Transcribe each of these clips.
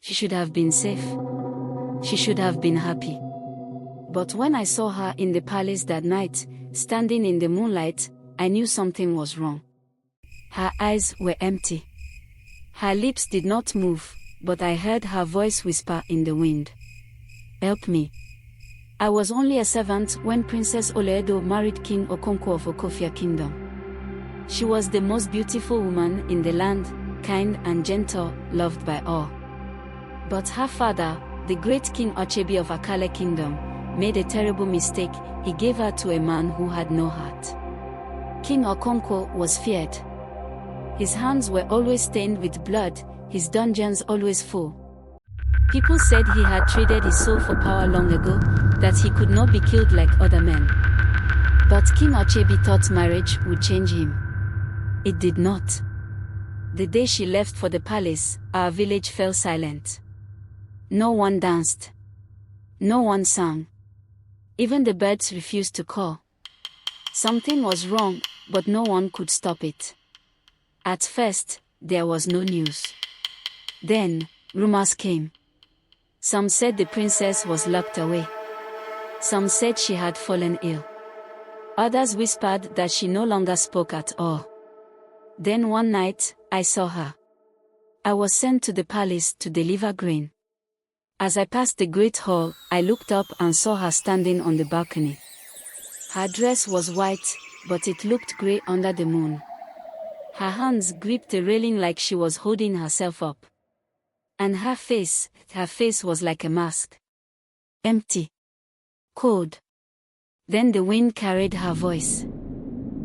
She should have been safe. She should have been happy. But when I saw her in the palace that night, standing in the moonlight, I knew something was wrong. Her eyes were empty. Her lips did not move, but I heard her voice whisper in the wind. Help me. I was only a servant when Princess Oledo married King Okonkwo of Okofia Kingdom. She was the most beautiful woman in the land, kind and gentle, loved by all. But her father, the great King Ochebi of Akale Kingdom, made a terrible mistake. He gave her to a man who had no heart. King Okonkwo was feared. His hands were always stained with blood, his dungeons always full. People said he had traded his soul for power long ago, that he could not be killed like other men. But King Ochebi thought marriage would change him. It did not. The day she left for the palace, our village fell silent. No one danced. No one sang. Even the birds refused to call. Something was wrong, but no one could stop it. At first, there was no news. Then, rumors came. Some said the princess was locked away. Some said she had fallen ill. Others whispered that she no longer spoke at all. Then one night, I saw her. I was sent to the palace to deliver grain. As I passed the great hall, I looked up and saw her standing on the balcony. Her dress was white, but it looked grey under the moon. Her hands gripped the railing like she was holding herself up. And her face was like a mask. Empty. Cold. Then the wind carried her voice.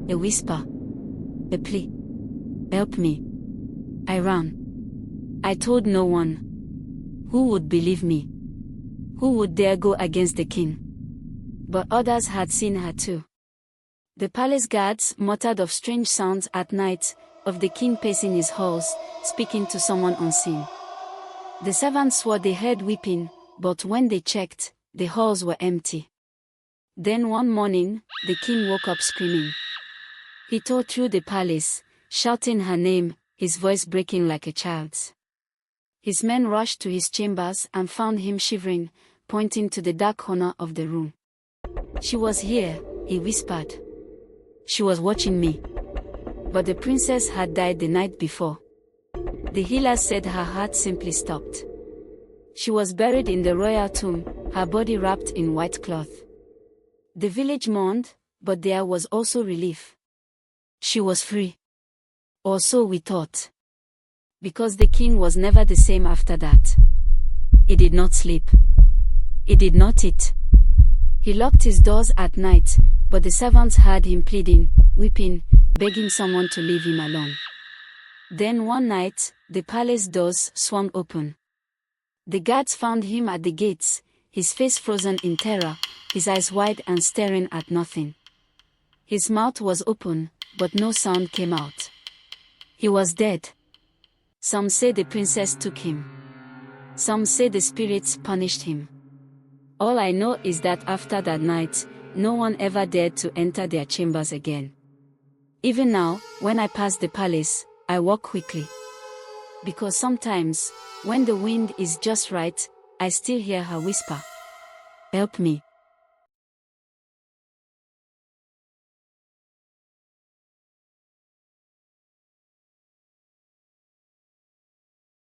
A whisper. A plea. Help me. I ran. I told no one. Who would believe me? Who would dare go against the king? But others had seen her too. The palace guards muttered of strange sounds at night, of the king pacing his halls, speaking to someone unseen. The servants swore they heard weeping, but when they checked, the halls were empty. Then one morning, the king woke up screaming. He tore through the palace, shouting her name, his voice breaking like a child's. His men rushed to his chambers and found him shivering, pointing to the dark corner of the room. She was here, he whispered. She was watching me. But the princess had died the night before. The healers said her heart simply stopped. She was buried in the royal tomb, her body wrapped in white cloth. The village mourned, but there was also relief. She was free. Or so we thought. Because the king was never the same after that. He did not sleep. He did not eat. He locked his doors at night, but the servants heard him pleading, weeping, begging someone to leave him alone. Then one night, the palace doors swung open. The guards found him at the gates, his face frozen in terror, his eyes wide and staring at nothing. His mouth was open, but no sound came out. He was dead. Some say the princess took him. Some say the spirits punished him. All I know is that after that night, no one ever dared to enter their chambers again. Even now, when I pass the palace, I walk quickly. Because sometimes, when the wind is just right, I still hear her whisper. Help me.